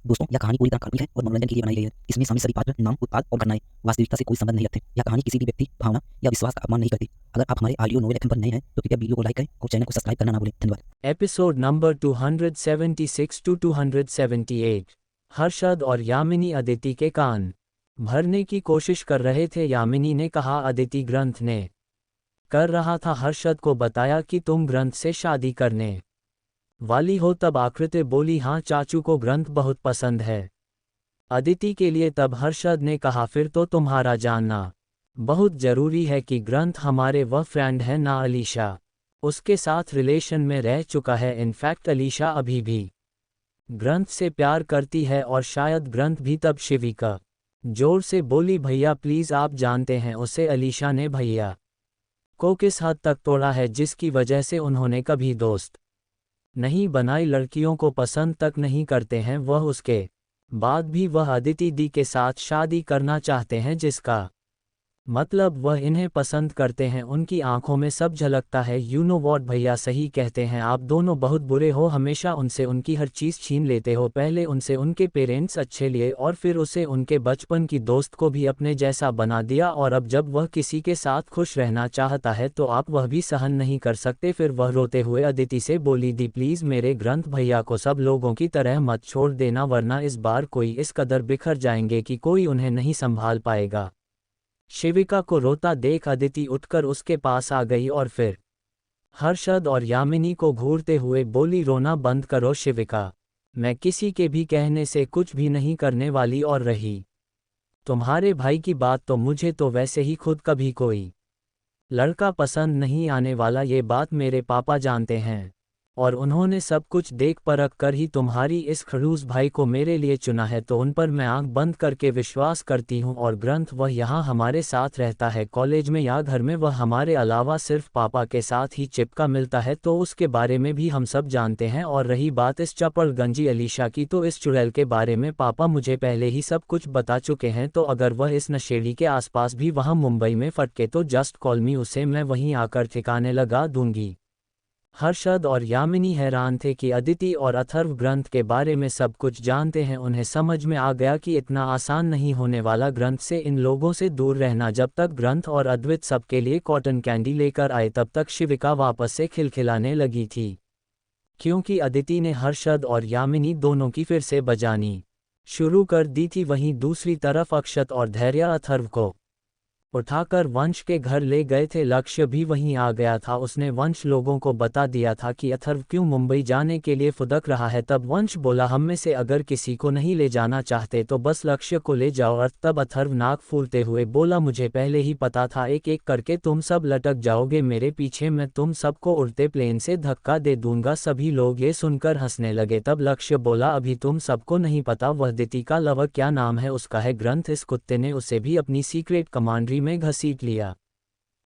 दोस्तों, यह कहानी पूरी तरह काल्पनिक है और मनोरंजन के लिए बनाई गई है। इसमें शामिल सभी पात्र, नाम, उत्पाद और घटनाएं वास्तविकता से कोई संबंध नहीं रखते। यह कहानी किसी भी व्यक्ति, भावना या विश्वास का अपमान नहीं करती। अगर आप हमारे ऑडियो नोवेल एफएम पर नए हैं तो कृपया वीडियो को लाइक करें और चैनल को सब्सक्राइब करना ना भूलें। धन्यवाद। Episode number 276 to 278। हर्षद और यामिनी अदिति के कान भरने की कोशिश कर रहे थे। यामिनी ने कहा, अदिति ग्रंथ ने कर रहा था। हर्षद को बताया कि तुम ग्रंथ से शादी करने वाली हो। तब आकृति बोली, हाँ चाचू को ग्रंथ बहुत पसंद है अदिति के लिए। तब हर्षद ने कहा, फिर तो तुम्हारा जानना बहुत जरूरी है कि ग्रंथ हमारे वह फ्रेंड है ना, अलीशा उसके साथ रिलेशन में रह चुका है। इनफैक्ट अलीशा अभी भी ग्रंथ से प्यार करती है और शायद ग्रंथ भी। तब शिविका जोर से बोली, भैया प्लीज, आप जानते हैं उसे। अलीशा ने भैया को किस हद तक तोड़ा है, जिसकी वजह से उन्होंने कभी दोस्त नहीं बनाई। लड़कियों को पसंद तक नहीं करते हैं वह। उसके बाद भी वह अदिति दी के साथ शादी करना चाहते हैं, जिसका मतलब वह इन्हें पसंद करते हैं। उनकी आंखों में सब झलकता है। यू नो वॉट भैया, सही कहते हैं, आप दोनों बहुत बुरे हो। हमेशा उनसे उनकी हर चीज़ छीन लेते हो। पहले उनसे उनके पेरेंट्स अच्छे लिए और फिर उसे उनके बचपन की दोस्त को भी अपने जैसा बना दिया। और अब जब वह किसी के साथ खुश रहना चाहता है तो आप वह भी सहन नहीं कर सकते। फिर वह रोते हुए अदिति से बोली, दी प्लीज़ मेरे ग्रंथ भैया को सब लोगों की तरह मत छोड़ देना, वरना इस बार कोई इस कदर बिखर जाएंगे कि कोई उन्हें नहीं संभाल पाएगा। शिविका को रोता देख अदिति उठकर उसके पास आ गई और फिर हर्षद और यामिनी को घूरते हुए बोली, रोना बंद करो शिविका, मैं किसी के भी कहने से कुछ भी नहीं करने वाली। और रही तुम्हारे भाई की बात, तो मुझे तो वैसे ही खुद कभी कोई लड़का पसंद नहीं आने वाला। ये बात मेरे पापा जानते हैं और उन्होंने सब कुछ देख परख कर ही तुम्हारी इस खड़ूस भाई को मेरे लिए चुना है। तो उन पर मैं आंख बंद करके विश्वास करती हूँ। और ग्रंथ, वह यहाँ हमारे साथ रहता है, कॉलेज में या घर में, वह हमारे अलावा सिर्फ पापा के साथ ही चिपका मिलता है, तो उसके बारे में भी हम सब जानते हैं। और रही बात इस चपड़गंजी अलीशा की, तो इस चुड़ैल के बारे में पापा मुझे पहले ही सब कुछ बता चुके हैं। तो अगर वह इस नशेड़ी के आसपास भी वहाँ मुंबई में फटके तो जस्ट कॉल मी, उसे मैं वहीं आकर ठिकाने लगा दूंगी। हर्षद और यामिनी हैरान थे कि अदिति और अथर्व ग्रंथ के बारे में सब कुछ जानते हैं। उन्हें समझ में आ गया कि इतना आसान नहीं होने वाला ग्रंथ से इन लोगों से दूर रहना। जब तक ग्रंथ और अद्वित सबके लिए कॉटन कैंडी लेकर आए, तब तक शिविका वापस से खिलखिलाने लगी थी, क्योंकि अदिति ने हर्षद और यामिनी दोनों की फिर से बजानी शुरू कर दी थी। वहीं दूसरी तरफ अक्षत और धैर्य अथर्व को उठाकर वंश के घर ले गए थे। लक्ष्य भी वहीं आ गया था। उसने वंश लोगों को बता दिया था कि अथर्व क्यों मुंबई जाने के लिए फुदक रहा है। तब वंश बोला, हम में से अगर किसी को नहीं ले जाना चाहते तो बस लक्ष्य को ले जाओ। और तब अथर्व नाक फूलते हुए बोला, मुझे पहले ही पता था, एक एक करके तुम सब लटक जाओगे मेरे पीछे, मैं तुम सबको उड़ते प्लेन से धक्का दे दूंगा। सभी लोग ये सुनकर हंसने लगे। तब लक्ष्य बोला, अभी तुम सबको नहीं पता वह अदिति का लवर क्या नाम है, उसका है ग्रंथ। इस कुत्ते ने उसे भी अपनी सीक्रेट कमांडरी में घसीट लिया,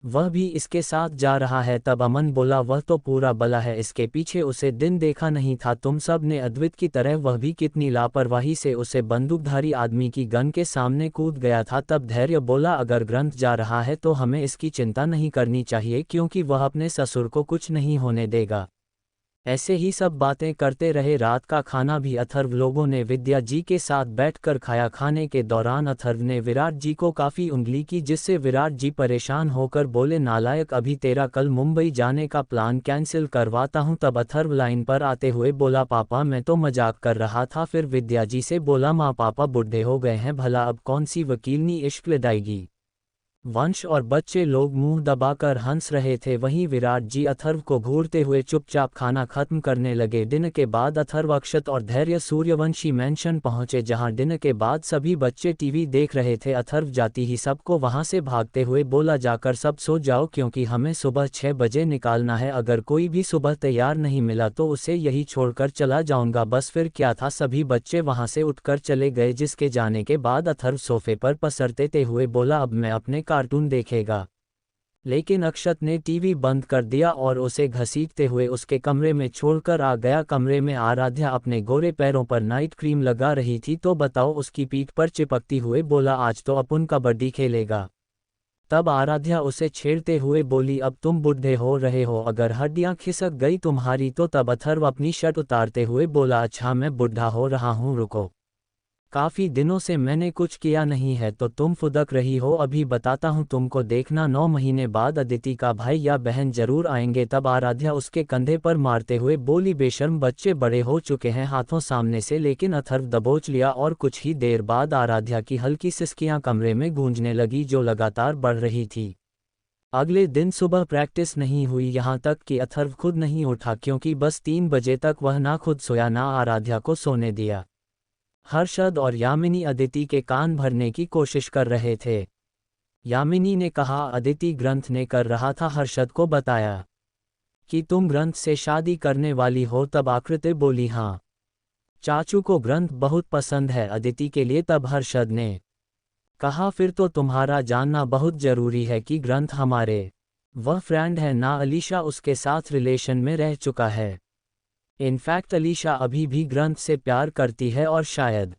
वह भी इसके साथ जा रहा है। तब अमन बोला, वह तो पूरा बला है, इसके पीछे उसे दिन देखा नहीं था तुम सब ने। अद्वित की तरह वह भी कितनी लापरवाही से उसे बंदूकधारी आदमी की गन के सामने कूद गया था। तब धैर्य बोला, अगर ग्रंथ जा रहा है तो हमें इसकी चिंता नहीं करनी चाहिए, क्योंकि वह अपने ससुर को कुछ नहीं होने देगा। ऐसे ही सब बातें करते रहे। रात का खाना भी अथर्व लोगों ने विद्या जी के साथ बैठकर खाया। खाने के दौरान अथर्व ने विराट जी को काफ़ी उंगली की, जिससे विराट जी परेशान होकर बोले, नालायक, अभी तेरा कल मुंबई जाने का प्लान कैंसिल करवाता हूं। तब अथर्व लाइन पर आते हुए बोला, पापा मैं तो मजाक कर रहा था। फिर विद्या जी से बोला, माँ पापा बूढ़े हो गए हैं, भला अब कौन सी वकीलनी इश्क लदाएगी। वंश और बच्चे लोग मुंह दबाकर हंस रहे थे। वहीं विराट जी अथर्व को घूरते हुए चुपचाप खाना खत्म करने लगे। डिनर के बाद अथर्व, अक्षत और धैर्य सूर्यवंशी मैंशन पहुंचे, जहां डिनर के बाद सभी बच्चे टीवी देख रहे थे। अथर्व जाती ही सबको वहां से भागते हुए बोला, जाकर सब सो जाओ, क्योंकि हमें सुबह 6 बजे निकालना है। अगर कोई भी सुबह तैयार नहीं मिला तो उसे यही छोड़कर चला जाऊंगा। बस फिर क्या था, सभी बच्चे वहां से उठकर चले गए, जिसके जाने के बाद अथर्व सोफे पर पसरते हुए बोला, अब मैं अपने कार्टून देखेगा। लेकिन अक्षत ने टीवी बंद कर दिया और उसे घसीटते हुए उसके कमरे में छोड़कर आ गया। कमरे में आराध्या अपने गोरे पैरों पर नाइट क्रीम लगा रही थी। तो बताओ, उसकी पीठ पर चिपकती हुए बोला, आज तो अपन कबड्डी खेलेगा। तब आराध्या उसे छेड़ते हुए बोली, अब तुम बूढ़े हो रहे हो, अगर हड्डियां खिसक गई तुम्हारी तो। तब अथर्व अपनी शर्ट उतारते हुए बोला, अच्छा मैं बूढ़ा हो रहा हूँ, रुको। काफी दिनों से मैंने कुछ किया नहीं है तो तुम फुदक रही हो। अभी बताता हूँ तुमको, देखना 9 महीने बाद अदिति का भाई या बहन जरूर आएंगे। तब आराध्या उसके कंधे पर मारते हुए बोली, बेशर्म बच्चे बड़े हो चुके हैं हाथों सामने से। लेकिन अथर्व दबोच लिया और कुछ ही देर बाद आराध्या की हल्की सिसकियां कमरे में गूंजने लगी जो लगातार बढ़ रही थी। अगले दिन सुबह प्रैक्टिस नहीं हुई, यहाँ तक कि अथर्व खुद नहीं उठा क्योंकि बस 3 बजे तक वह ना खुद सोया ना आराध्या को सोने दिया। हर्षद और यामिनी अदिति के कान भरने की कोशिश कर रहे थे। यामिनी ने कहा, अदिति ग्रंथ ने कर रहा था। हर्षद को बताया कि तुम ग्रंथ से शादी करने वाली हो। तब आकृति बोली, हाँ चाचू को ग्रंथ बहुत पसंद है अदिति के लिए। तब हर्षद ने कहा, फिर तो तुम्हारा जानना बहुत जरूरी है कि ग्रंथ हमारे वह फ्रेंड है ना, अलीशा उसके साथ रिलेशन में रह चुका है। इनफैक्ट अलीशा अभी भी ग्रंथ से प्यार करती है और शायद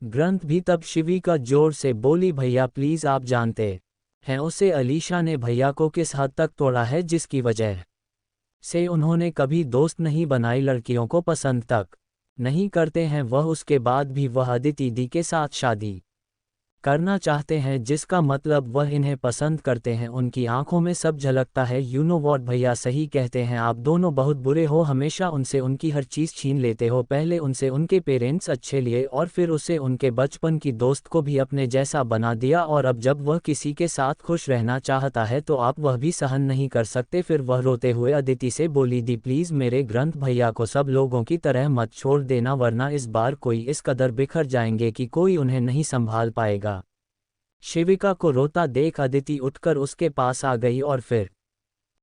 ग्रंथ भी। तब शिविका जोर से बोली, भैया प्लीज, आप जानते हैं उसे अलीशा ने भैया को किस हद तक तोड़ा है, जिसकी वजह से उन्होंने कभी दोस्त नहीं बनाई, लड़कियों को पसंद तक नहीं करते हैं वह। उसके बाद भी वह अदिति दी के साथ शादी करना चाहते हैं, जिसका मतलब वह इन्हें पसंद करते हैं। उनकी आंखों में सब झलकता है। यू नो व्हाट भैया सही कहते हैं, आप दोनों बहुत बुरे हो। हमेशा उनसे उनकी हर चीज़ छीन लेते हो। पहले उनसे उनके पेरेंट्स अच्छे लिए और फिर उसे उनके बचपन की दोस्त को भी अपने जैसा बना दिया। और अब जब वह किसी के साथ खुश रहना चाहता है तो आप वह भी सहन नहीं कर सकते। फिर वह रोते हुए अदिति से बोली, दी प्लीज़ मेरे ग्रंथ भैया को सब लोगों की तरह मत छोड़ देना, वरना इस बार कोई इस कदर बिखर जाएंगे कि कोई उन्हें नहीं संभाल पाएगा। शिविका को रोता देख अदिति उठकर उसके पास आ गई और फिर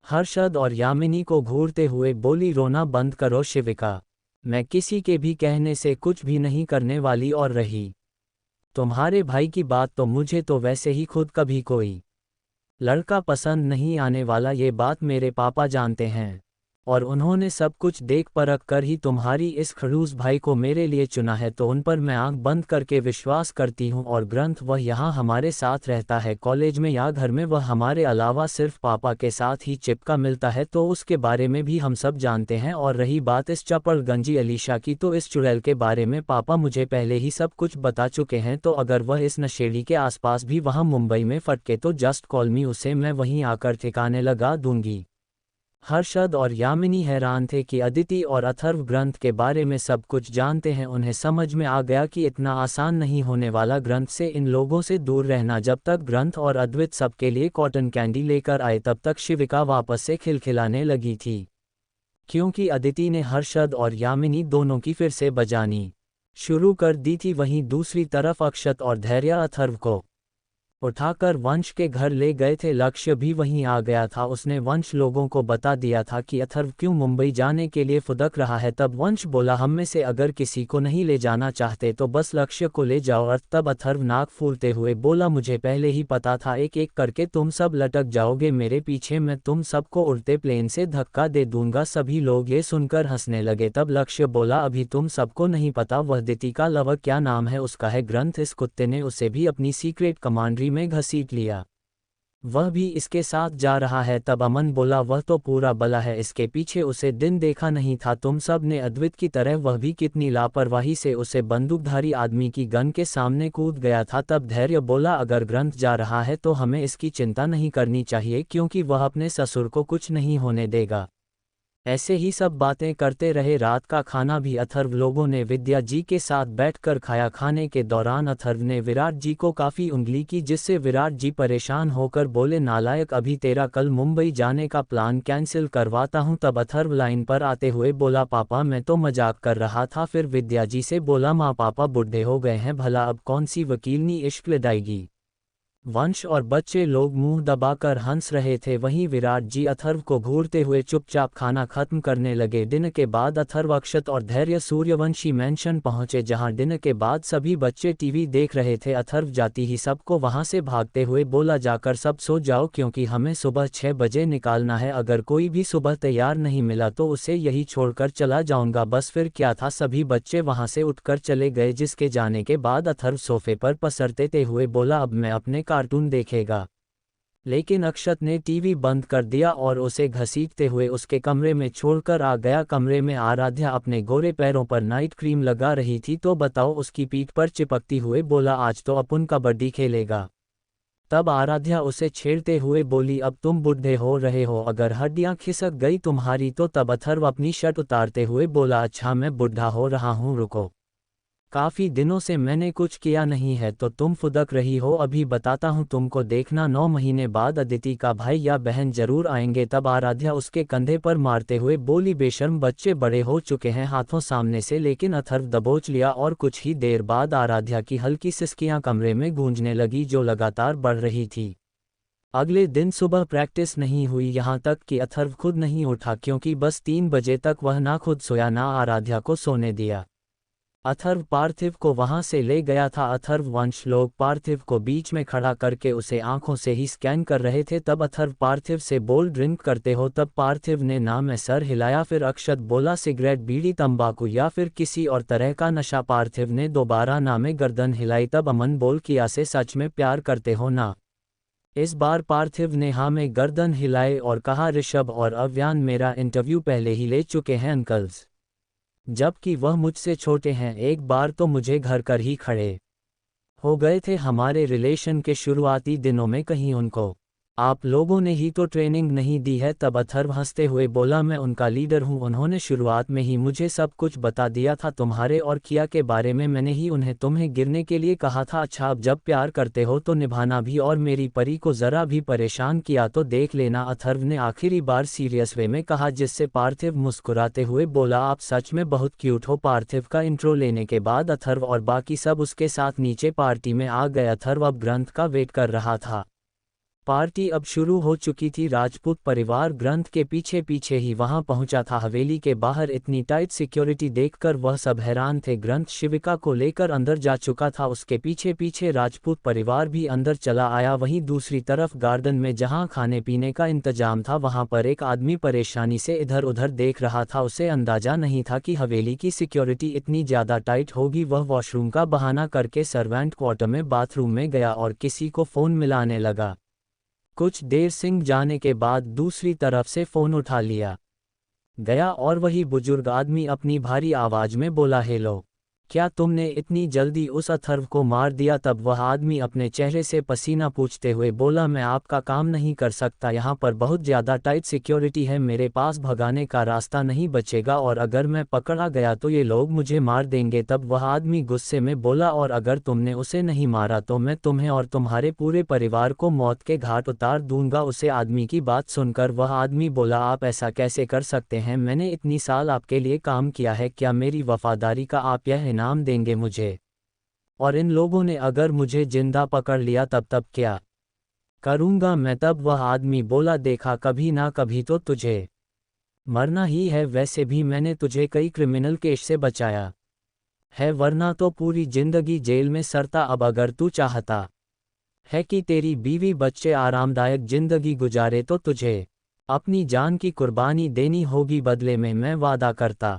हर्षद और यामिनी को घूरते हुए बोली, रोना बंद करो शिविका, मैं किसी के भी कहने से कुछ भी नहीं करने वाली। और रही तुम्हारे भाई की बात, तो मुझे तो वैसे ही खुद कभी कोई लड़का पसंद नहीं आने वाला, ये बात मेरे पापा जानते हैं। और उन्होंने सब कुछ देख परख कर ही तुम्हारी इस खड़ूस भाई को मेरे लिए चुना है, तो उन पर मैं आंख बंद करके विश्वास करती हूँ। और ग्रंथ वह यहाँ हमारे साथ रहता है, कॉलेज में या घर में, वह हमारे अलावा सिर्फ पापा के साथ ही चिपका मिलता है, तो उसके बारे में भी हम सब जानते हैं। और रही बात इस चपड़गंजी अलीशा की, तो इस चुड़ैल के बारे में पापा मुझे पहले ही सब कुछ बता चुके हैं। तो अगर वह इस नशेड़ी के आसपास भी वहाँ मुंबई में फटके तो जस्ट कॉल मी, उसे मैं वहीं आकर ठिकाने लगा दूंगी। हर्षद और यामिनी हैरान थे कि अदिति और अथर्व ग्रंथ के बारे में सब कुछ जानते हैं। उन्हें समझ में आ गया कि इतना आसान नहीं होने वाला ग्रंथ से इन लोगों से दूर रहना। जब तक ग्रंथ और अद्वित सबके लिए कॉटन कैंडी लेकर आए तब तक शिविका वापस से खिलखिलाने लगी थी, क्योंकि अदिति ने हर्षद और यामिनी दोनों की फिर से बजानी शुरू कर दी थी। वहीं दूसरी तरफ अक्षत और धैर्य अथर्व को उठाकर वंश के घर ले गए थे। लक्ष्य भी वहीं आ गया था। उसने वंश लोगों को बता दिया था कि अथर्व क्यों मुंबई जाने के लिए फुदक रहा है। तब वंश बोला, हम में से अगर किसी को नहीं ले जाना चाहते तो बस लक्ष्य को ले जाओ। और तब अथर्व नाक फूलते हुए बोला, मुझे पहले ही पता था, एक एक करके तुम सब लटक जाओगे मेरे पीछे, मैं तुम सबको उड़ते प्लेन से धक्का दे दूंगा। सभी लोग ये सुनकर हंसने लगे। तब लक्ष्य बोला, अभी तुम सबको नहीं पता वह दिति का लवर क्या नाम है उसका है ग्रंथ। इस कुत्ते ने उसे भी अपनी सीक्रेट कमांडरी में घसीट लिया, वह भी इसके साथ जा रहा है। तब अमन बोला, वह तो पूरा बला है, इसके पीछे उसे दिन देखा नहीं था तुम सब ने अद्वित की तरह। वह भी कितनी लापरवाही से उसे बंदूकधारी आदमी की गन के सामने कूद गया था। तब धैर्य बोला, अगर ग्रंथ जा रहा है तो हमें इसकी चिंता नहीं करनी चाहिए, क्योंकि वह अपने ससुर को कुछ नहीं होने देगा। ऐसे ही सब बातें करते रहे। रात का खाना भी अथर्व लोगों ने विद्या जी के साथ बैठकर खाया। खाने के दौरान अथर्व ने विराट जी को काफ़ी उंगली की, जिससे विराट जी परेशान होकर बोले, नालायक, अभी तेरा कल मुंबई जाने का प्लान कैंसिल करवाता हूं। तब अथर्व लाइन पर आते हुए बोला, पापा मैं तो मजाक कर रहा था। फिर विद्या जी से बोला, माँ पापा बूढ़े हो गए हैं, भला अब कौन सी वकीलनी इश्क लड़ाएगी। वंश और बच्चे लोग मुंह दबाकर हंस रहे थे। वहीं विराट जी अथर्व को घूरते हुए चुपचाप खाना खत्म करने लगे। डिनर के बाद अथर्व, अक्षत और धैर्य सूर्यवंशी मैंशन पहुंचे, जहां डिनर के बाद सभी बच्चे टीवी देख रहे थे। अथर्व जाती ही सबको वहां से भागते हुए बोला, जाकर सब सो जाओ, क्योंकि हमें सुबह 6 बजे निकालना है। अगर कोई भी सुबह तैयार नहीं मिला तो उसे यही छोड़कर चला जाऊंगा। बस फिर क्या था, सभी बच्चे वहां से उठकर चले गए। जिसके जाने के बाद अथर्व सोफे पर पसरते हुए बोला, अब मैं अपने कार्टून देखेगा। लेकिन अक्षत ने टीवी बंद कर दिया और उसे घसीटते हुए उसके कमरे में छोड़कर आ गया। कमरे में आराध्या अपने गोरे पैरों पर नाइट क्रीम लगा रही थी। तो बताओ, उसकी पीठ पर चिपकती हुए बोला, आज तो अपन कबड्डी खेलेगा। तब आराध्या उसे छेड़ते हुए बोली, अब तुम बूढ़े हो रहे हो, अगर हड्डियां खिसक गई तुम्हारी तो। तब अथर्व अपनी शर्ट उतारते हुए बोला, अच्छा मैं बूढ़ा हो रहा हूँ, रुको, काफी दिनों से मैंने कुछ किया नहीं है तो तुम फुदक रही हो। अभी बताता हूँ तुमको, देखना 9 महीने बाद अदिति का भाई या बहन जरूर आएंगे। तब आराध्या उसके कंधे पर मारते हुए बोली, बेशर्म, बच्चे बड़े हो चुके हैं, हाथों सामने से। लेकिन अथर्व दबोच लिया और कुछ ही देर बाद आराध्या की हल्की सिसकियां कमरे में गूंजने लगी जो लगातार बढ़ रही थी। अगले दिन सुबह प्रैक्टिस नहीं हुई, यहाँ तक कि अथर्व खुद नहीं उठा, क्योंकि बस 3 बजे तक वह ना खुद सोया ना आराध्या को सोने दिया। अथर्व पार्थिव को वहां से ले गया था। अथर्व वंश लोग पार्थिव को बीच में खड़ा करके उसे आंखों से ही स्कैन कर रहे थे। तब अथर्व पार्थिव से बोल, ड्रिंक करते हो? तब पार्थिव ने ना में सर हिलाया। फिर अक्षत बोला, सिगरेट, बीड़ी, तंबाकू या फिर किसी और तरह का नशा? पार्थिव ने दोबारा ना में गर्दन हिलाई। तब अमन बोल, किया से सच में प्यार करते हो ना? इस बार पार्थिव ने हाँ में गर्दन हिलाई और कहा, ऋषभ और अव्यान मेरा इंटरव्यू पहले ही ले चुके हैं अंकल्स, जबकि वह मुझसे छोटे हैं। एक बार तो मुझे घर कर ही खड़े हो गए थे। हमारे रिलेशन के शुरुआती दिनों में कहीं उनको आप लोगों ने ही तो ट्रेनिंग नहीं दी है। तब अथर्व हंसते हुए बोला, मैं उनका लीडर हूँ, उन्होंने शुरुआत में ही मुझे सब कुछ बता दिया था। तुम्हारे और किया के बारे में मैंने ही उन्हें तुम्हें गिरने के लिए कहा था। अच्छा, अब जब प्यार करते हो तो निभाना भी। और मेरी परी को जरा भी परेशान किया तो देख लेना। अथर्व ने आखिरी बार सीरियस वे में कहा, जिससे पार्थिव मुस्कुराते हुए बोला, आप सच में बहुत क्यूट हो। पार्थिव का इंट्रो लेने के बाद अथर्व और बाकी सब उसके साथ नीचे पार्टी में आ गए। अथर्व अब ग्रंथ का वेट कर रहा था। पार्टी अब शुरू हो चुकी थी। राजपूत परिवार ग्रंथ के पीछे पीछे ही वहां पहुंचा था। हवेली के बाहर इतनी टाइट सिक्योरिटी देखकर वह सब हैरान थे। ग्रंथ शिविका को लेकर अंदर जा चुका था, उसके पीछे पीछे राजपूत परिवार भी अंदर चला आया। वहीं दूसरी तरफ गार्डन में जहां खाने पीने का इंतजाम था, वहां पर एक आदमी परेशानी से इधर उधर देख रहा था। उसे अंदाजा नहीं था कि हवेली की सिक्योरिटी इतनी ज्यादा टाइट होगी। वह वॉशरूम का बहाना करके सर्वेंट क्वार्टर में बाथरूम में गया और किसी को फोन मिलाने लगा। कुछ देर सिंह जाने के बाद दूसरी तरफ से फोन उठा लिया गया और वही बुजुर्ग आदमी अपनी भारी आवाज में बोला, हेलो, क्या तुमने इतनी जल्दी उस अथर्व को मार दिया? तब वह आदमी अपने चेहरे से पसीना पोंछते हुए बोला, मैं आपका काम नहीं कर सकता, यहाँ पर बहुत ज़्यादा टाइट सिक्योरिटी है, मेरे पास भगाने का रास्ता नहीं बचेगा और अगर मैं पकड़ा गया तो ये लोग मुझे मार देंगे। तब वह आदमी गुस्से में बोला, और अगर तुमने उसे नहीं मारा तो मैं तुम्हें और तुम्हारे पूरे परिवार को मौत के घाट उतार दूंगा। उसे आदमी की बात सुनकर वह आदमी बोला, आप ऐसा कैसे कर सकते हैं? मैंने इतनी साल आपके लिए काम किया है, क्या मेरी वफादारी का आप यह नाम देंगे मुझे? और इन लोगों ने अगर मुझे जिंदा पकड़ लिया तब क्या करूंगा मैं? तब वह आदमी बोला, देखा, कभी ना कभी तो तुझे मरना ही है। वैसे भी मैंने तुझे कई क्रिमिनल केस से बचाया है, वरना तो पूरी जिंदगी जेल में सड़ता। अब अगर तू चाहता है कि तेरी बीवी बच्चे आरामदायक जिंदगी गुजारे तो तुझे अपनी जान की कुर्बानी देनी होगी। बदले में मैं वादा करता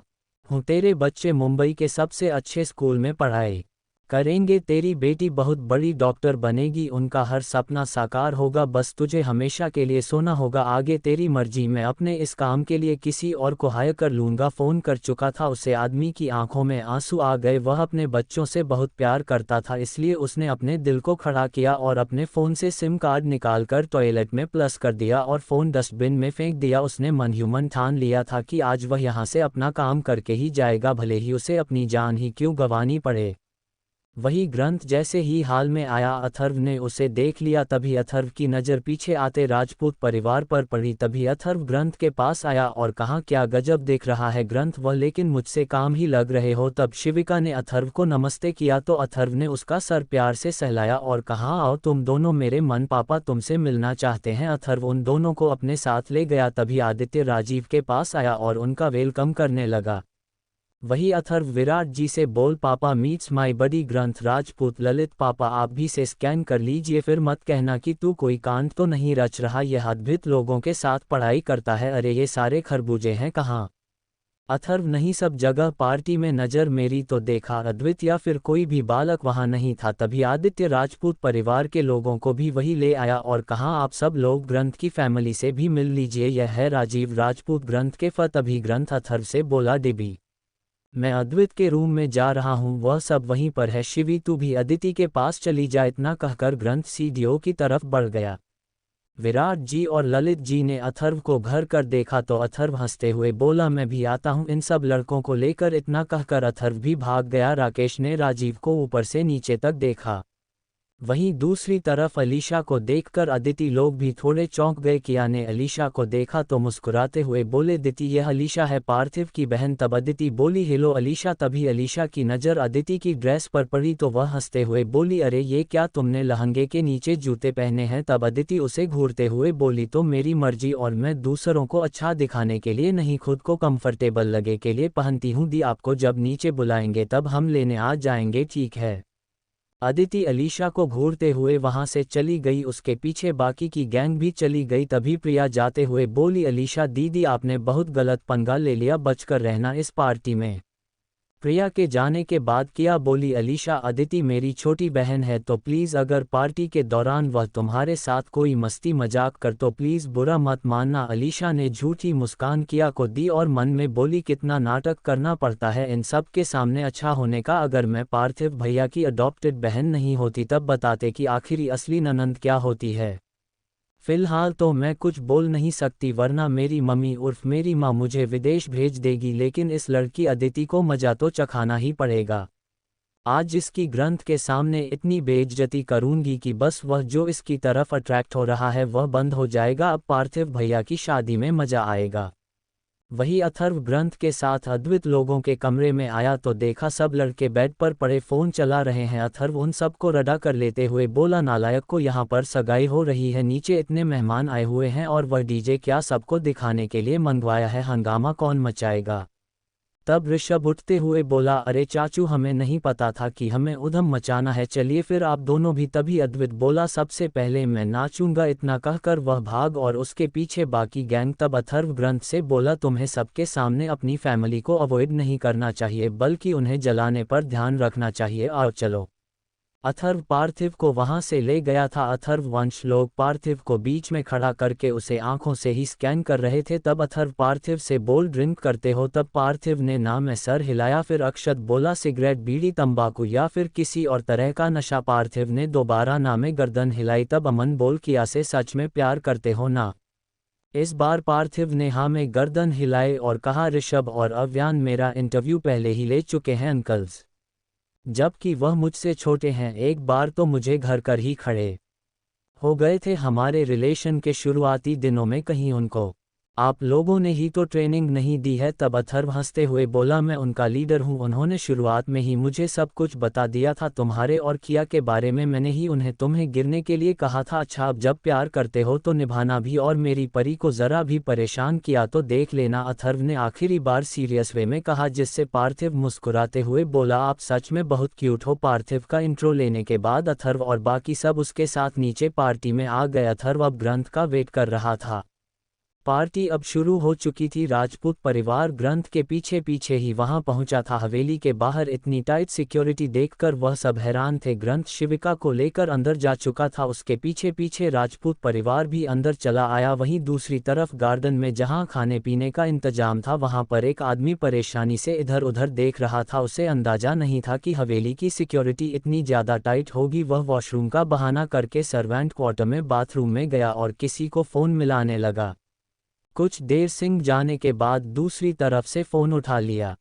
हूँ, तेरे बच्चे मुंबई के सबसे अच्छे स्कूल में पढ़ाई करेंगे, तेरी बेटी बहुत बड़ी डॉक्टर बनेगी, उनका हर सपना साकार होगा, बस तुझे हमेशा के लिए सोना होगा। आगे तेरी मर्जी, मैं अपने इस काम के लिए किसी और को हायर कर लूँगा। फ़ोन कर चुका था। उसे आदमी की आंखों में आंसू आ गए। वह अपने बच्चों से बहुत प्यार करता था, इसलिए उसने अपने दिल को खड़ा किया और अपने फ़ोन से सिम कार्ड निकाल कर टॉयलेट में प्लस कर दिया और फ़ोन डस्टबिन में फेंक दिया। उसने मन ही मन ठान लिया था कि आज वह यहाँ से अपना काम करके ही जाएगा, भले ही उसे अपनी जान ही क्यों गंवानी पड़े। वही ग्रंथ जैसे ही हाल में आया, अथर्व ने उसे देख लिया। तभी अथर्व की नज़र पीछे आते राजपूत परिवार पर पड़ी। तभी अथर्व ग्रंथ के पास आया और कहा, क्या गजब देख रहा है ग्रंथ वह, लेकिन मुझसे काम ही लग रहे हो। तब शिविका ने अथर्व को नमस्ते किया तो अथर्व ने उसका सर प्यार से सहलाया और कहा, आओ तुम दोनों मेरे मन, पापा तुमसे मिलना चाहते हैं। अथर्व उन दोनों को अपने साथ ले गया। तभी आदित्य राजीव के पास आया और उनका वेलकम करने लगा। वही अथर्व विराट जी से बोल, पापा मीट्स माई बडी ग्रंथ राजपूत। ललित, पापा आप भी से स्कैन कर लीजिए, फिर मत कहना कि तू कोई कांड तो नहीं रच रहा, यह अद्भुत लोगों के साथ पढ़ाई करता है। अरे ये सारे खरबूजे हैं कहाँ अथर्व नहीं, सब जगह पार्टी में नजर मेरी तो देखा अद्वित या फिर कोई भी बालक वहां नहीं था। तभी आदित्य राजपूत परिवार के लोगों को भी वही ले आया और कहा आप सब लोग ग्रंथ की फैमिली से भी मिल लीजिए, यह है राजीव राजपूत ग्रंथ के तभी ग्रंथ अथर्व से बोला डिबी मैं अद्वित के रूम में जा रहा हूँ, वह सब वहीं पर है, शिवी तू भी अदिति के पास चली जा। इतना कहकर ग्रंथ सीढ़ियों की तरफ बढ़ गया। विराट जी और ललित जी ने अथर्व को घर कर देखा तो अथर्व हंसते हुए बोला मैं भी आता हूँ इन सब लड़कों को लेकर। इतना कहकर अथर्व भी भाग गया। राकेश ने राजीव को ऊपर से नीचे तक देखा। वहीं दूसरी तरफ अलीशा को देखकर अदिति लोग भी थोड़े चौंक गए। किया ने अलीशा को देखा तो मुस्कुराते हुए बोले दिति यह अलीशा है पार्थिव की बहन। तब अदिति बोली हेलो अलीशा। तभी अलीशा की नज़र अदिति की ड्रेस पर पड़ी तो वह हंसते हुए बोली अरे ये क्या तुमने लहंगे के नीचे जूते पहने हैं। तब अदिति उसे घूरते हुए बोली तो मेरी मर्जी और मैं दूसरों को अच्छा दिखाने के लिए नहीं खुद को कंफर्टेबल लगे के लिए पहनती हूँ। दी आपको जब नीचे बुलाएंगे तब हम लेने आ जाएंगे ठीक है। अदिति अलीशा को घूरते हुए वहां से चली गई। उसके पीछे बाकी की गैंग भी चली गई। तभी प्रिया जाते हुए बोली अलीशा दीदी आपने बहुत गलत पंगा ले लिया, बचकर रहना इस पार्टी में। प्रिया के जाने के बाद किया बोली अलीशा अदिति मेरी छोटी बहन है तो प्लीज़ अगर पार्टी के दौरान वह तुम्हारे साथ कोई मस्ती मजाक कर तो प्लीज़ बुरा मत मानना। अलीशा ने झूठी मुस्कान किया को दी और मन में बोली कितना नाटक करना पड़ता है इन सब के सामने अच्छा होने का। अगर मैं पार्थिव भैया की अडॉप्टेड बहन नहीं होती तब बताते कि आखिरी असली ननंद क्या होती है। फिलहाल तो मैं कुछ बोल नहीं सकती वरना मेरी मम्मी उर्फ मेरी माँ मुझे विदेश भेज देगी, लेकिन इस लड़की अदिति को मजा तो चखाना ही पड़ेगा। आज इसकी ग्रंथ के सामने इतनी बेइज्जती करूंगी कि बस वह जो इसकी तरफ अट्रैक्ट हो रहा है वह बंद हो जाएगा। अब पार्थिव भैया की शादी में मजा आएगा। वही अथर्व ग्रंथ के साथ अद्वित लोगों के कमरे में आया तो देखा सब लड़के बेड पर पड़े फ़ोन चला रहे हैं। अथर्व उन सबको रड़ा कर लेते हुए बोला नालायक को यहाँ पर सगाई हो रही है, नीचे इतने मेहमान आए हुए हैं और वह डीजे क्या सबको दिखाने के लिए मंगवाया है, हंगामा कौन मचाएगा। तब ऋषभ उठते हुए बोला अरे चाचू हमें नहीं पता था कि हमें उधम मचाना है, चलिए फिर आप दोनों भी। तभी अद्वित बोला सबसे पहले मैं नाचूंगा। इतना कहकर वह भाग और उसके पीछे बाकी गैंग। तब अथर्व ग्रंथ से बोला तुम्हें सबके सामने अपनी फैमिली को अवॉइड नहीं करना चाहिए बल्कि उन्हें जलाने पर ध्यान रखना चाहिए। आओ चलो। अथर्व पार्थिव को वहां से ले गया था। अथर्व वंश लोग पार्थिव को बीच में खड़ा करके उसे आंखों से ही स्कैन कर रहे थे। तब अथर्व पार्थिव से बोल ड्रिंक करते हो। तब पार्थिव ने ना में सर हिलाया। फिर अक्षत बोला सिगरेट बीड़ी तंबाकू या फिर किसी और तरह का नशा। पार्थिव ने दोबारा ना में गर्दन हिलाई। तब अमन बोल किया से सच में प्यार करते हो ना। इस बार पार्थिव ने हाँ में गर्दन हिलाई और कहा ऋषभ और अव्यान मेरा इंटरव्यू पहले ही ले चुके हैं अंकल्स, जबकि वह मुझसे छोटे हैं। एक बार तो मुझे घर कर ही खड़े हो गए थे हमारे रिलेशन के शुरुआती दिनों में, कहीं उनको आप लोगों ने ही तो ट्रेनिंग नहीं दी है। तब अथर्व हंसते हुए बोला मैं उनका लीडर हूँ, उन्होंने शुरुआत में ही मुझे सब कुछ बता दिया था तुम्हारे और किया के बारे में, मैंने ही उन्हें तुम्हें गिरने के लिए कहा था। अच्छा अब जब प्यार करते हो तो निभाना भी, और मेरी परी को जरा भी परेशान किया तो देख लेना। अथर्व ने आखिरी बार सीरियस वे में कहा, जिससे पार्थिव मुस्कुराते हुए बोला आप सच में बहुत क्यूट हो। पार्थिव का इंट्रो लेने के बाद अथर्व और बाकी सब उसके साथ नीचे पार्टी में आ गए। अथर्व अब ग्रंथ का वेट कर रहा था। पार्टी अब शुरू हो चुकी थी। राजपूत परिवार ग्रंथ के पीछे पीछे ही वहां पहुंचा था। हवेली के बाहर इतनी टाइट सिक्योरिटी देखकर वह सब हैरान थे। ग्रंथ शिविका को लेकर अंदर जा चुका था, उसके पीछे पीछे राजपूत परिवार भी अंदर चला आया। वहीं दूसरी तरफ गार्डन में जहां खाने पीने का इंतजाम था वहां पर एक आदमी परेशानी से इधर उधर देख रहा था। उसे अंदाजा नहीं था कि हवेली की सिक्योरिटी इतनी ज़्यादा टाइट होगी। वह वॉशरूम का बहाना करके सर्वेंट क्वार्टर में बाथरूम में गया और किसी को फ़ोन मिलाने लगा। कुछ देर सिंह जाने के बाद दूसरी तरफ से फ़ोन उठा लिया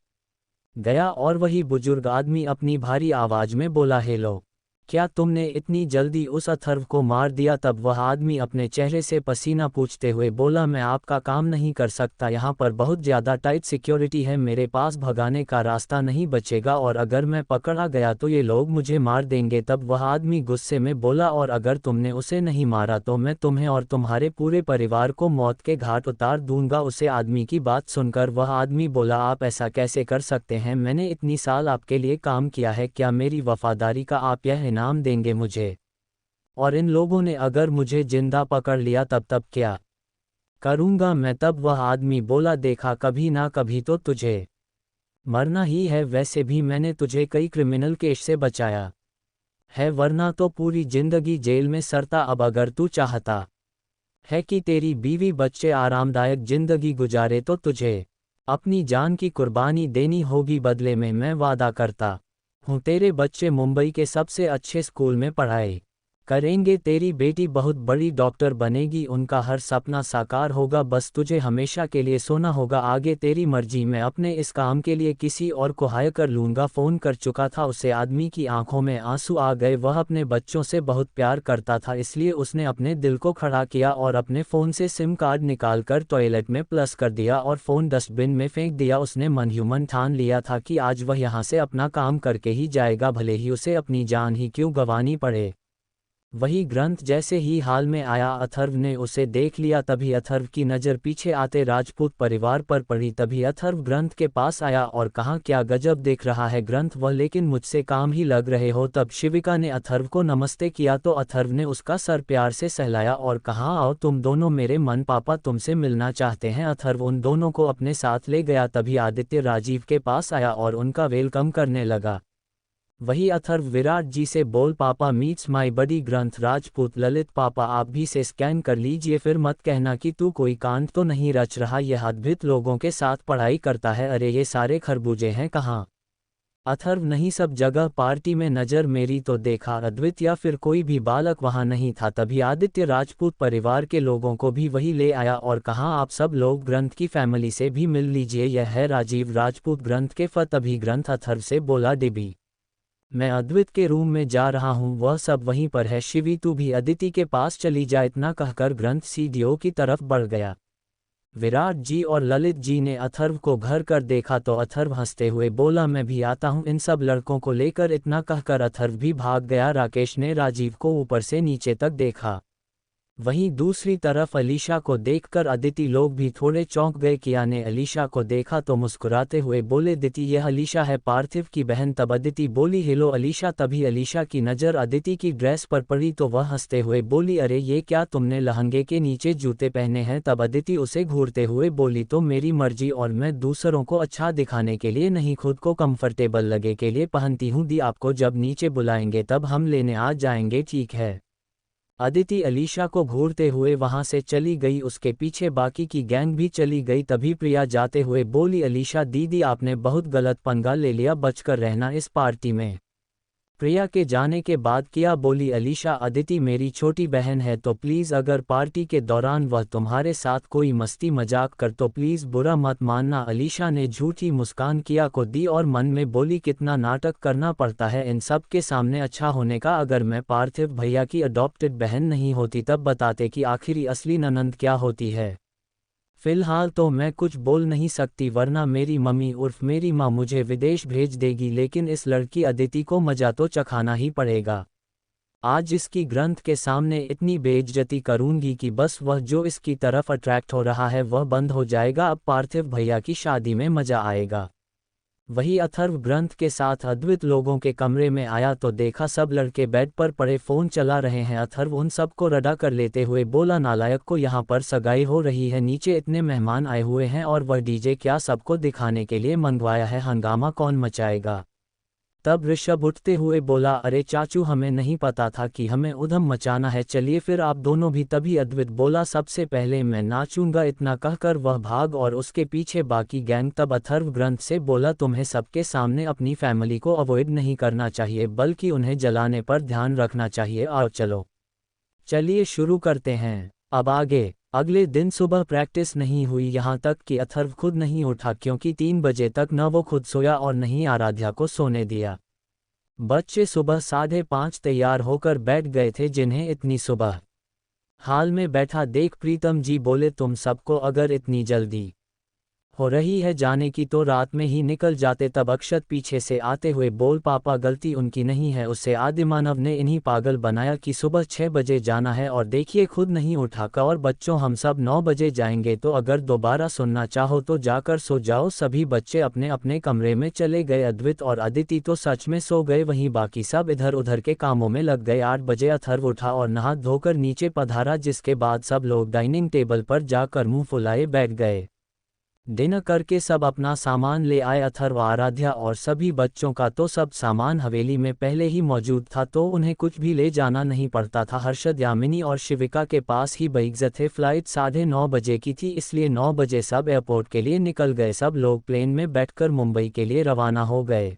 गया और वही बुजुर्ग आदमी अपनी भारी आवाज़ में बोला हेलो, क्या तुमने इतनी जल्दी उस अथर्व को मार दिया। तब वह आदमी अपने चेहरे से पसीना पूछते हुए बोला मैं आपका काम नहीं कर सकता, यहाँ पर बहुत ज़्यादा टाइट सिक्योरिटी है, मेरे पास भगाने का रास्ता नहीं बचेगा और अगर मैं पकड़ा गया तो ये लोग मुझे मार देंगे। तब वह आदमी गुस्से में बोला और अगर तुमने उसे नहीं मारा तो मैं तुम्हें और तुम्हारे पूरे परिवार को मौत के घाट उतार दूंगा। उसे आदमी की बात सुनकर वह आदमी बोला आप ऐसा कैसे कर सकते हैं, मैंने इतनी साल आपके लिए काम किया है, क्या मेरी वफादारी का आप यह इनाम देंगे मुझे? और इन लोगों ने अगर मुझे जिंदा पकड़ लिया तब क्या? करूँगा मैं। तब वह आदमी बोला, देखा कभी ना कभी तो तुझे मरना ही है। वैसे भी मैंने तुझे कई क्रिमिनल केस से बचाया है, वरना तो पूरी जिंदगी जेल में सड़ता। अब अगर तू चाहता है कि तेरी बीवी बच्चे आरामदायक जिंदगी गुजारे तो तुझे अपनी जान की कुर्बानी देनी होगी। बदले में मैं वादा करता हूँ तेरे बच्चे मुंबई के सबसे अच्छे स्कूल में पढ़ाई करेंगे। तेरी बेटी बहुत बड़ी डॉक्टर बनेगी, उनका हर सपना साकार होगा। बस तुझे हमेशा के लिए सोना होगा। आगे तेरी मर्जी। मैं अपने इस काम के लिए किसी और को हायर कर लूँगा। फ़ोन कर चुका था उसे आदमी की आंखों में आंसू आ गए। वह अपने बच्चों से बहुत प्यार करता था, इसलिए उसने अपने दिल को खड़ा किया और अपने फ़ोन से सिम कार्ड निकाल कर टॉयलेट में प्लस कर दिया और फ़ोन डस्टबिन में फेंक दिया। उसने मन ही मन ठान लिया था कि आज वह यहाँ से अपना काम करके ही जाएगा, भले ही उसे अपनी जान ही क्यों गंवानी पड़े। वही ग्रंथ जैसे ही हाल में आया, अथर्व ने उसे देख लिया। तभी अथर्व की नज़र पीछे आते राजपूत परिवार पर पड़ी। तभी अथर्व ग्रंथ के पास आया और कहा, क्या गजब देख रहा है ग्रंथ वह, लेकिन मुझसे काम ही लग रहे हो। तब शिविका ने अथर्व को नमस्ते किया तो अथर्व ने उसका सर प्यार से सहलाया और कहा, आओ तुम दोनों मेरे मन, पापा तुमसे मिलना चाहते हैं। अथर्व उन दोनों को अपने साथ ले गया। तभी आदित्य राजीव के पास आया और उनका वेलकम करने लगा। वही अथर्व विराट जी से बोल, पापा मीट्स माय बडी ग्रंथ राजपूत। ललित, पापा आप भी से स्कैन कर लीजिए, फिर मत कहना कि तू कोई कांड तो नहीं रच रहा। यह अद्भुत लोगों के साथ पढ़ाई करता है। अरे ये सारे खरबूजे हैं कहाँ? अथर्व, नहीं सब जगह पार्टी में नज़र मेरी तो देखा। अद्वित या फिर कोई भी बालक वहाँ नहीं था। तभी आदित्य राजपूत परिवार के लोगों को भी वही ले आया और कहा, आप सब लोग ग्रंथ की फैमिली से भी मिल लीजिए, यह है राजीव राजपूत ग्रंथ के तभी ग्रंथ अथर्व से बोला, डिबी मैं अद्वित के रूम में जा रहा हूँ, वह सब वहीं पर है। शिवी तू भी अदिति के पास चली जा। इतना कहकर ग्रंथ सीढ़ियों की तरफ बढ़ गया। विराट जी और ललित जी ने अथर्व को घर कर देखा तो अथर्व हंसते हुए बोला, मैं भी आता हूँ इन सब लड़कों को लेकर। इतना कहकर अथर्व भी भाग गया। राकेश ने राजीव को ऊपर से नीचे तक देखा। वहीं दूसरी तरफ अलीशा को देखकर अदिति लोग भी थोड़े चौंक गए। किया ने अलीशा को देखा तो मुस्कुराते हुए बोले, दिति यह अलीशा है, पार्थिव की बहन। तब अदिति बोली, हेलो अलीशा। तभी अलीशा की नज़र अदिति की ड्रेस पर पड़ी तो वह हंसते हुए बोली, अरे ये क्या तुमने लहंगे के नीचे जूते पहने हैं? तब अदिति उसे घूरते हुए बोली, तो मेरी मर्जी और मैं दूसरों को अच्छा दिखाने के लिए नहीं, खुद को कंफर्टेबल लगे के लिए पहनती हूँ। दी आपको जब नीचे बुलाएंगे तब हम लेने आ जाएंगे, ठीक है? अदिति अलीशा को घूरते हुए वहां से चली गई। उसके पीछे बाकी की गैंग भी चली गई। तभी प्रिया जाते हुए बोली, अलीशा दीदी आपने बहुत गलत पंगा ले लिया, बचकर रहना इस पार्टी में। प्रिया के जाने के बाद किया बोली, अलीशा अदिति मेरी छोटी बहन है तो प्लीज़ अगर पार्टी के दौरान वह तुम्हारे साथ कोई मस्ती मजाक कर तो प्लीज़ बुरा मत मानना। अलीशा ने झूठी मुस्कान किया को दी और मन में बोली, कितना नाटक करना पड़ता है इन सब के सामने अच्छा होने का। अगर मैं पार्थिव भैया की अडॉप्टेड बहन नहीं होती तब बताते कि आखिरी असली ननंद क्या होती है। फिलहाल तो मैं कुछ बोल नहीं सकती, वरना मेरी मम्मी उर्फ मेरी माँ मुझे विदेश भेज देगी। लेकिन इस लड़की अदिति को मजा तो चखाना ही पड़ेगा। आज इसकी ग्रंथ के सामने इतनी बेइज्जती करूंगी कि बस वह जो इसकी तरफ अट्रैक्ट हो रहा है वह बंद हो जाएगा। अब पार्थिव भैया की शादी में मजा आएगा। वही अथर्व ग्रंथ के साथ अद्वित लोगों के कमरे में आया तो देखा सब लड़के बेड पर पड़े फ़ोन चला रहे हैं। अथर्व उन सबको रड़ा कर लेते हुए बोला, नालायक को यहाँ पर सगाई हो रही है, नीचे इतने मेहमान आए हुए हैं और वह डीजे क्या सबको दिखाने के लिए मंगवाया है, हंगामा कौन मचाएगा? तब ऋषभ उठते हुए बोला, अरे चाचू हमें नहीं पता था कि हमें उधम मचाना है, चलिए फिर आप दोनों भी। तभी अद्वित बोला, सबसे पहले मैं नाचूंगा। इतना कहकर वह भाग और उसके पीछे बाकी गैंग। तब अथर्व ग्रंथ से बोला, तुम्हें सबके सामने अपनी फैमिली को अवॉइड नहीं करना चाहिए बल्कि उन्हें जलाने पर ध्यान रखना चाहिए। आओ चलिए शुरू करते हैं। अब आगे अगले दिन सुबह प्रैक्टिस नहीं हुई, यहाँ तक कि अथर्व खुद नहीं उठा क्योंकि 3 बजे तक न वो खुद सोया और नहीं आराध्या को सोने दिया। बच्चे सुबह 5:30 तैयार होकर बैठ गए थे। जिन्हें इतनी सुबह हाल में बैठा देख प्रीतम जी बोले, तुम सबको अगर इतनी जल्दी हो रही है जाने की तो रात में ही निकल जाते। तब अक्षत पीछे से आते हुए बोल, पापा गलती उनकी नहीं है, उससे आदिमानव ने इन्हीं पागल बनाया कि सुबह 6 बजे जाना है और देखिए खुद नहीं उठा। और बच्चों हम सब 9 बजे जाएंगे, तो अगर दोबारा सुनना चाहो तो जाकर सो जाओ। सभी बच्चे अपने अपने कमरे में चले गए। अद्वित और अदिति तो सच में सो गए, वहीं बाकी सब इधर उधर के कामों में लग गए। 8 बजे अथर्व उठा और नहा धोकर नीचे पधारा, जिसके बाद सब लोग डाइनिंग टेबल पर जाकर मुंह फुलाए बैठ गए। डिनर करके सब अपना सामान ले आए। अथर्व, आराध्या और सभी बच्चों का तो सब सामान हवेली में पहले ही मौजूद था, तो उन्हें कुछ भी ले जाना नहीं पड़ता था। हर्षद, यामिनी और शिविका के पास ही बैग्स थे। फ्लाइट 9:30 बजे की थी, इसलिए 9 बजे सब एयरपोर्ट के लिए निकल गए। सब लोग प्लेन में बैठकर मुंबई के लिए रवाना हो गए।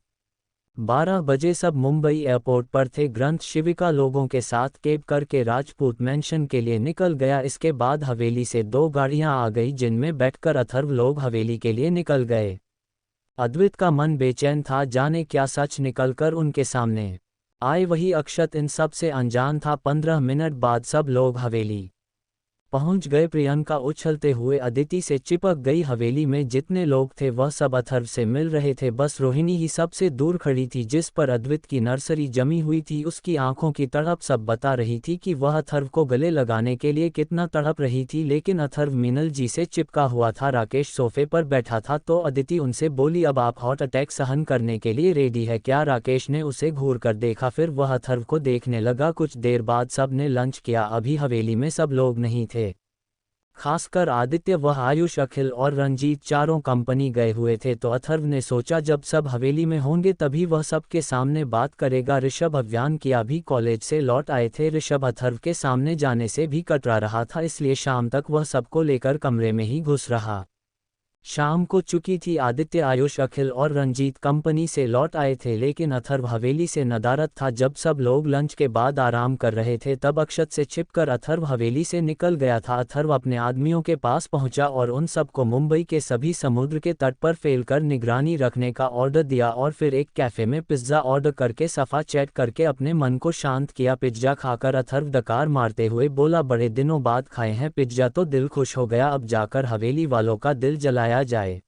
12 बजे सब मुंबई एयरपोर्ट पर थे। ग्रंथ शिविका लोगों के साथ कैब करके राजपूत मैंशन के लिए निकल गया। इसके बाद हवेली से 2 गाड़ियां आ गई, जिनमें बैठकर अथर्व लोग हवेली के लिए निकल गए। अद्वित का मन बेचैन था, जाने क्या सच निकलकर उनके सामने आए। वही अक्षत इन सब से अनजान था। 15 मिनट बाद सब लोग हवेली पहुंच गए। प्रियंका उछलते हुए अदिति से चिपक गई। हवेली में जितने लोग थे वह सब अथर्व से मिल रहे थे, बस रोहिणी ही सबसे दूर खड़ी थी, जिस पर अद्वित की नर्सरी जमी हुई थी। उसकी आंखों की तड़प सब बता रही थी कि वह अथर्व को गले लगाने के लिए कितना तड़प रही थी, लेकिन अथर्व मीनल जी से चिपका हुआ था। राकेश सोफे पर बैठा था, तो अदिति उनसे बोली, अब आप हॉट अटैक सहन करने के लिए रेडी है क्या? राकेश ने उसे घूर कर देखा, फिर वह अथर्व को देखने लगा। कुछ देर बाद सब ने लंच किया। अभी हवेली में सब लोग नहीं थे, खासकर आदित्य, वह आयुष, अखिल और रंजीत चारों कंपनी गए हुए थे। तो अथर्व ने सोचा जब सब हवेली में होंगे तभी वह सबके सामने बात करेगा। ऋषभ, अव्यान की अभी कॉलेज से लौट आए थे। ऋषभ अथर्व के सामने जाने से भी कतरा रहा था, इसलिए शाम तक वह सबको लेकर कमरे में ही घुस रहा। शाम को चुकी थी। आदित्य, आयुष, अखिल और रंजीत कंपनी से लौट आए थे, लेकिन अथर्व हवेली से नदारद था। जब सब लोग लंच के बाद आराम कर रहे थे तब अक्षत से छिपकर अथर्व हवेली से निकल गया था। अथर्व अपने आदमियों के पास पहुंचा और उन सबको मुंबई के सभी समुद्र के तट पर फैलकर निगरानी रखने का ऑर्डर दिया, और फिर एक कैफे में पिज्ज़ा ऑर्डर करके सफ़ा चैट करके अपने मन को शांत किया। पिज्ज़ा खाकर अथर्व डकार मारते हुए बोला, बड़े दिनों बाद खाए हैं पिज्ज़ा, तो दिल खुश हो गया। अब जाकर हवेली वालों का दिल जलाया जाए।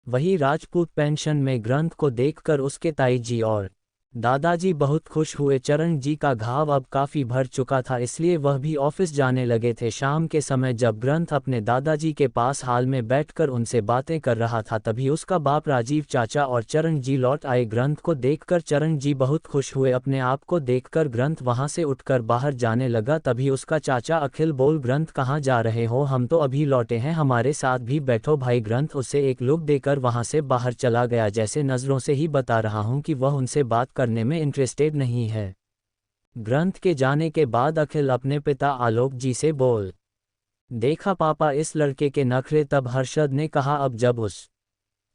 वही राजपूत पेंशन में ग्रंथ को देखकर उसके ताई जी और दादाजी बहुत खुश हुए। चरण जी का घाव अब काफ़ी भर चुका था, इसलिए वह भी ऑफिस जाने लगे थे। शाम के समय जब ग्रंथ अपने दादाजी के पास हाल में बैठकर उनसे बातें कर रहा था, तभी उसका बाप राजीव चाचा और चरण जी लौट आए। ग्रंथ को देखकर चरण जी बहुत खुश हुए। अपने आप को देखकर ग्रंथ वहां से उठकर बाहर जाने लगा, तभी उसका चाचा अखिल बोल, ग्रंथ कहाँ जा रहे हो? हम तो अभी लौटे हैं, हमारे साथ भी बैठो भाई। ग्रंथ उसे एक लुक देकर वहां से बाहर चला गया, जैसे नज़रों से ही बता रहा हूं कि वह उनसे बात करने में इंटरेस्टेड नहीं है। ग्रंथ के जाने के बाद अखिल अपने पिता आलोक जी से बोल, देखा पापा इस लड़के के नखरे। तब हर्षद ने कहा, अब जब उस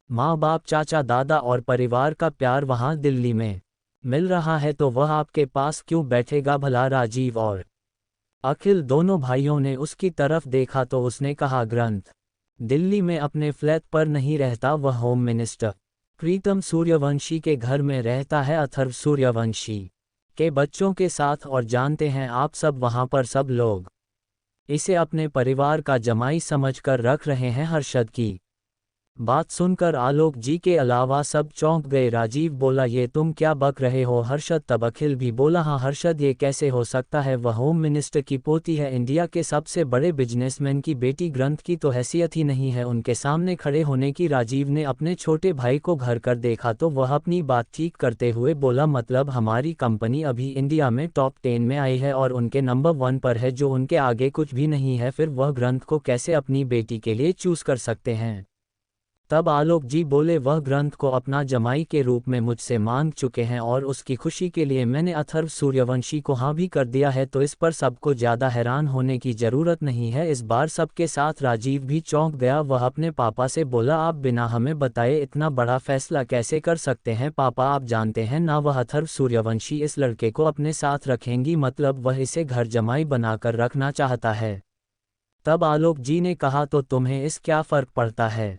माँ बाप, चाचा, दादा और परिवार का प्यार वहां दिल्ली में मिल रहा है तो वह आपके पास क्यों बैठेगा भला? राजीव और अखिल दोनों भाइयों ने उसकी तरफ देखा तो उसने कहा, ग्रंथ दिल्ली में अपने फ्लैट पर नहीं रहता, वह होम मिनिस्टर प्रीतम सूर्यवंशी के घर में रहता है। अथर्व सूर्यवंशी के बच्चों के साथ, और जानते हैं आप सब, वहां पर सब लोग इसे अपने परिवार का जमाई समझकर रख रहे हैं। हर्षद की बात सुनकर आलोक जी के अलावा सब चौंक गए। राजीव बोला, ये तुम क्या बक रहे हो हर्षद? तब अखिल भी बोला, हाँ हर्षद, ये कैसे हो सकता है? वह होम मिनिस्टर की पोती है, इंडिया के सबसे बड़े बिजनेसमैन की बेटी। ग्रंथ की तो हैसियत ही नहीं है उनके सामने खड़े होने की। राजीव ने अपने छोटे भाई को घर कर देखा तो वह अपनी बात ठीक करते हुए बोला, मतलब हमारी कंपनी अभी इंडिया में टॉप 10 में आई है और उनके नंबर 1 पर है, जो उनके आगे कुछ भी नहीं है, फिर वह ग्रंथ को कैसे अपनी बेटी के लिए चूज कर सकते हैं? तब आलोक जी बोले, वह ग्रंथ को अपना जमाई के रूप में मुझसे मांग चुके हैं और उसकी खुशी के लिए मैंने अथर्व सूर्यवंशी को हाँ भी कर दिया है, तो इस पर सबको ज़्यादा हैरान होने की ज़रूरत नहीं है। इस बार सबके साथ राजीव भी चौंक गया। वह अपने पापा से बोला, आप बिना हमें बताए इतना बड़ा फैसला कैसे कर सकते हैं? पापा, आप जानते हैं ना, वह अथर्व सूर्यवंशी इस लड़के को अपने साथ रखेंगी, मतलब वह इसे घर जमाई बनाकर रखना चाहता है। तब आलोक जी ने कहा, तो तुम्हें इस क्या फ़र्क पड़ता है?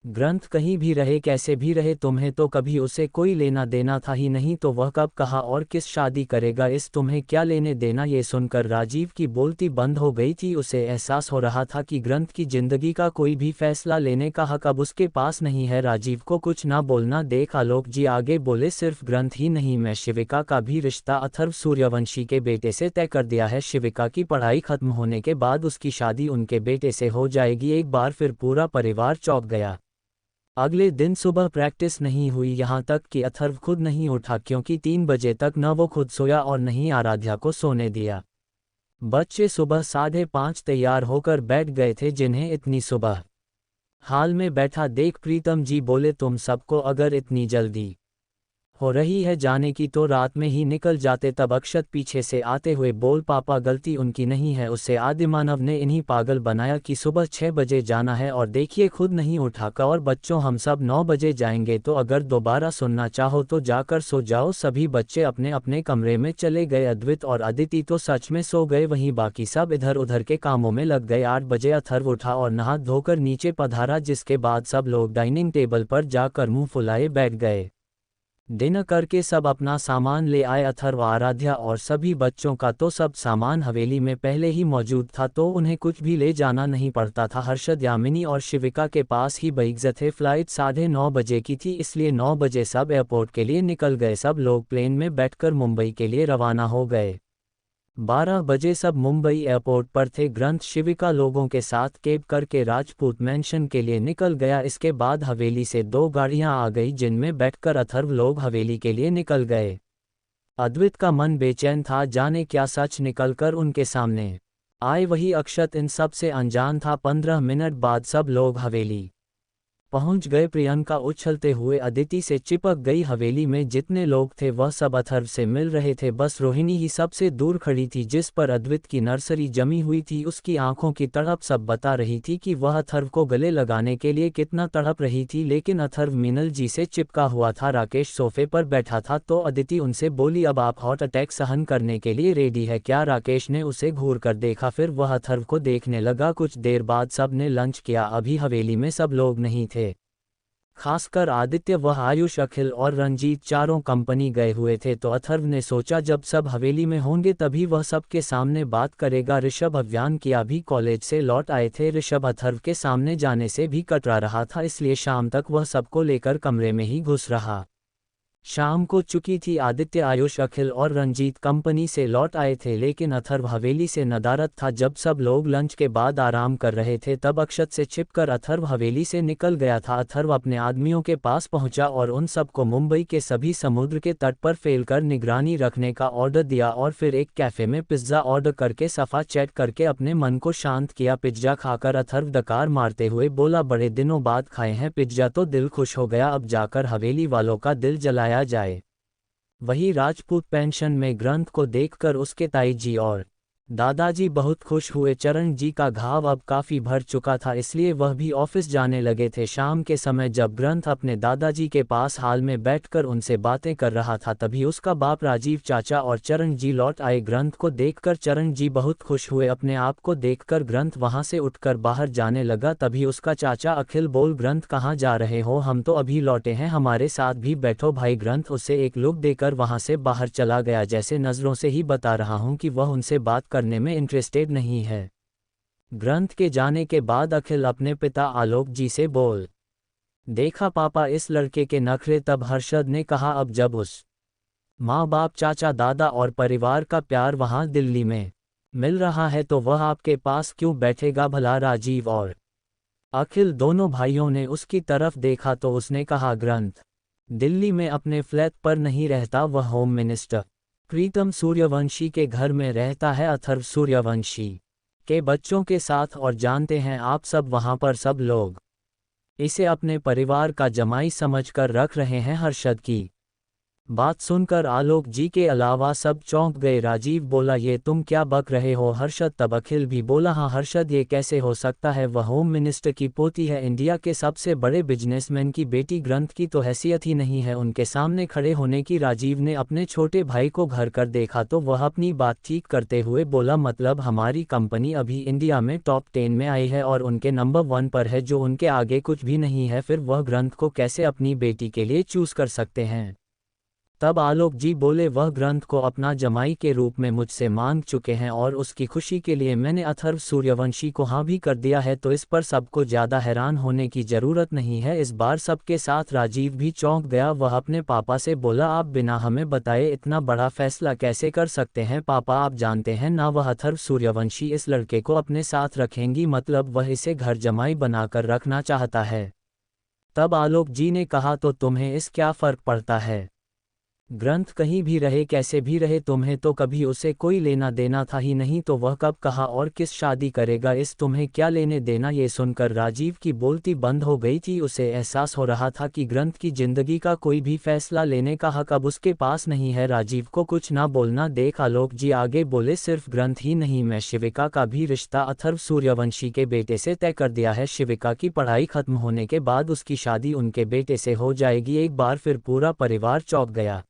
ग्रंथ कहीं भी रहे कैसे भी रहे तुम्हें तो कभी उसे कोई लेना देना था ही नहीं, तो वह कब कहाँ और किस शादी करेगा, इस तुम्हें क्या लेने देना। ये सुनकर राजीव की बोलती बंद हो गई थी। उसे एहसास हो रहा था कि ग्रंथ की जिंदगी का कोई भी फैसला लेने का हक अब उसके पास नहीं है। राजीव को कुछ ना बोलना देख आलोक जी आगे बोले, सिर्फ ग्रंथ ही नहीं, मैं शिविका का भी रिश्ता अथर्व सूर्यवंशी के बेटे से तय कर दिया है। शिविका की पढ़ाई खत्म होने के बाद उसकी शादी उनके बेटे से हो जाएगी। एक बार फिर पूरा परिवार चौंक गया। अगले दिन सुबह प्रैक्टिस नहीं हुई, यहाँ तक कि अथर्व खुद नहीं उठा, क्योंकि 3 बजे तक न वो खुद सोया और नहीं आराध्या को सोने दिया। बच्चे सुबह 5:30 तैयार होकर बैठ गए थे। जिन्हें इतनी सुबह हाल में बैठा देख प्रीतम जी बोले, तुम सबको अगर इतनी जल्दी हो रही है जाने की तो रात में ही निकल जाते। तब अक्षत पीछे से आते हुए बोल, पापा गलती उनकी नहीं है, उससे आदिमानव ने इन्हीं पागल बनाया कि सुबह 6 बजे जाना है, और देखिए खुद नहीं उठा। और बच्चों हम सब 9 बजे जाएंगे, तो अगर दोबारा सुनना चाहो तो जाकर सो जाओ। सभी बच्चे अपने अपने कमरे में चले गए। अद्वित और अदिति तो सच में सो गए, वहीं बाकी सब इधर उधर के कामों में लग गए। 8 बजे अथर्व उठा और नहा धोकर नीचे पधारा, जिसके बाद सब लोग डाइनिंग टेबल पर जाकर मुंह फुलाए बैठ गए। डिनर करके सब अपना सामान ले आए। अथर्व, आराध्या और सभी बच्चों का तो सब सामान हवेली में पहले ही मौजूद था, तो उन्हें कुछ भी ले जाना नहीं पड़ता था। हर्षद, यामिनी और शिविका के पास ही बैग्स थे। फ्लाइट 9:30 बजे की थी, इसलिए 9 बजे सब एयरपोर्ट के लिए निकल गए। सब लोग प्लेन में बैठकर मुंबई के लिए रवाना हो गए। 12 बजे सब मुंबई एयरपोर्ट पर थे। ग्रंथ शिविका लोगों के साथ कैब करके राजपूत मैंशन के लिए निकल गया। इसके बाद हवेली से 2 गाड़ियां आ गई, जिनमें बैठकर अथर्व लोग हवेली के लिए निकल गए। अद्वित का मन बेचैन था, जाने क्या सच निकलकर उनके सामने आए। वही अक्षत इन सब से अनजान था। 15 मिनट बाद सब लोग हवेली पहुंच गए। प्रियंका उछलते हुए अदिति से चिपक गई। हवेली में जितने लोग थे वह सब अथर्व से मिल रहे थे, बस रोहिणी ही सबसे दूर खड़ी थी, जिस पर अद्वित की नर्सरी जमी हुई थी। उसकी आंखों की तड़प सब बता रही थी कि वह अथर्व को गले लगाने के लिए कितना तड़प रही थी, लेकिन अथर्व मीनल जी से चिपका हुआ था। राकेश सोफे पर बैठा था, तो अदिति उनसे बोली, अब आप हॉट अटैक सहन करने के लिए रेडी है क्या? राकेश ने उसे घूर कर देखा, फिर वह अथर्व को देखने लगा। कुछ देर बाद सब ने लंच किया। अभी हवेली में सब लोग नहीं थे, खासकर आदित्य, वह आयुष, अखिल और रंजीत चारों कंपनी गए हुए थे। तो अथर्व ने सोचा जब सब हवेली में होंगे तभी वह सबके सामने बात करेगा। ऋषभ अभियान किया भी कॉलेज से लौट आए थे। ऋषभ अथर्व के सामने जाने से भी कतरा रहा था, इसलिए शाम तक वह सबको लेकर कमरे में ही घुस रहा। शाम को चुकी थी। आदित्य, आयुष, अखिल और रंजीत कंपनी से लौट आए थे, लेकिन अथर्व हवेली से नदारद था। जब सब लोग लंच के बाद आराम कर रहे थे तब अक्षत से छिपकर अथर्व हवेली से निकल गया था। अथर्व अपने आदमियों के पास पहुंचा और उन सबको मुंबई के सभी समुद्र के तट पर फैलकर निगरानी रखने का ऑर्डर दिया, और फिर एक कैफे में पिज्जा ऑर्डर करके सफा चैट करके अपने मन को शांत किया। पिज्जा खाकर अथर्व डकार मारते हुए बोला, बड़े दिनों बाद खाए हैं पिज्जा तो दिल खुश हो गया, अब जाकर हवेली वालों का दिल जलाया जाए। वही राजपूत पेंशन में ग्रंथ को देखकर उसके ताई जी और दादाजी बहुत खुश हुए। चरण जी का घाव अब काफी भर चुका था, इसलिए वह भी ऑफिस जाने लगे थे। शाम के समय जब ग्रंथ अपने दादाजी के पास हाल में बैठकर उनसे बातें कर रहा था, तभी उसका बाप राजीव चाचा और चरण जी लौट आए। ग्रंथ को देखकर चरण जी बहुत खुश हुए। अपने आप को देखकर ग्रंथ वहां से उठकर बाहर जाने लगा, तभी उसका चाचा अखिल बोल, ग्रंथ कहाँ जा रहे हो? हम तो अभी लौटे हैं, हमारे साथ भी बैठो भाई। ग्रंथ उसे एक लुक देकर वहां से बाहर चला गया, जैसे नजरों से ही बता रहा हूं कि वह उनसे बात करने में इंटरेस्टेड नहीं है। ग्रंथ के जाने के बाद अखिल अपने पिता आलोक जी से बोल, देखा पापा इस लड़के के नखरे। तब हर्षद ने कहा, अब जब उस माँ बाप, चाचा, दादा और परिवार का प्यार वहां दिल्ली में मिल रहा है तो वह आपके पास क्यों बैठेगा भला? राजीव और अखिल दोनों भाइयों ने उसकी तरफ देखा तो उसने कहा, ग्रंथ दिल्ली में अपने फ्लैट पर नहीं रहता, वह होम मिनिस्टर प्रीतम सूर्यवंशी के घर में रहता है। अथर्व सूर्यवंशी के बच्चों के साथ, और जानते हैं आप सब, वहां पर सब लोग इसे अपने परिवार का जमाई समझकर रख रहे हैं। हर्षद की बात सुनकर आलोक जी के अलावा सब चौंक गए। राजीव बोला, ये तुम क्या बक रहे हो हर्षद? तब अखिल भी बोला, हाँ हर्षद, ये कैसे हो सकता है? वह होम मिनिस्टर की पोती है, इंडिया के सबसे बड़े बिजनेसमैन की बेटी, ग्रंथ की तो हैसियत ही नहीं है उनके सामने खड़े होने की। राजीव ने अपने छोटे भाई को घर कर देखा तो वह अपनी बात ठीक करते हुए बोला, मतलब हमारी कंपनी अभी इंडिया में टॉप 10 में आई है और उनके नंबर 1 पर है, जो उनके आगे कुछ भी नहीं है, फिर वह ग्रंथ को कैसे अपनी बेटी के लिए चूज कर सकते हैं? तब आलोक जी बोले, वह ग्रंथ को अपना जमाई के रूप में मुझसे मांग चुके हैं और उसकी खुशी के लिए मैंने अथर्व सूर्यवंशी को हाँ भी कर दिया है, तो इस पर सबको ज़्यादा हैरान होने की ज़रूरत नहीं है। इस बार सबके साथ राजीव भी चौंक गया। वह अपने पापा से बोला, आप बिना हमें बताए इतना बड़ा फैसला कैसे कर सकते हैं? पापा, आप जानते हैं ना, वह अथर्व सूर्यवंशी इस लड़के को अपने साथ रखेंगी, मतलब वह इसे घर जमाई बनाकर रखना चाहता है। तब आलोक जी ने कहा, तो तुम्हें इस क्या फ़र्क पड़ता है? ग्रंथ कहीं भी रहे, कैसे भी रहे, तुम्हें तो कभी उसे कोई लेना देना था ही नहीं, तो वह कब, कहाँ और किस शादी करेगा, इस तुम्हें क्या लेने देना? ये सुनकर राजीव की बोलती बंद हो गई थी। उसे एहसास हो रहा था कि ग्रंथ की जिंदगी का कोई भी फैसला लेने का हक अब उसके पास नहीं है। राजीव को कुछ ना बोलना देख आलोक जी आगे बोले, सिर्फ ग्रंथ ही नहीं, मैं शिविका का भी रिश्ता अथर्व सूर्यवंशी के बेटे से तय कर दिया है। शिविका की पढ़ाई खत्म होने के बाद उसकी शादी उनके बेटे से हो जाएगी। एक बार फिर पूरा परिवार चौंक गया।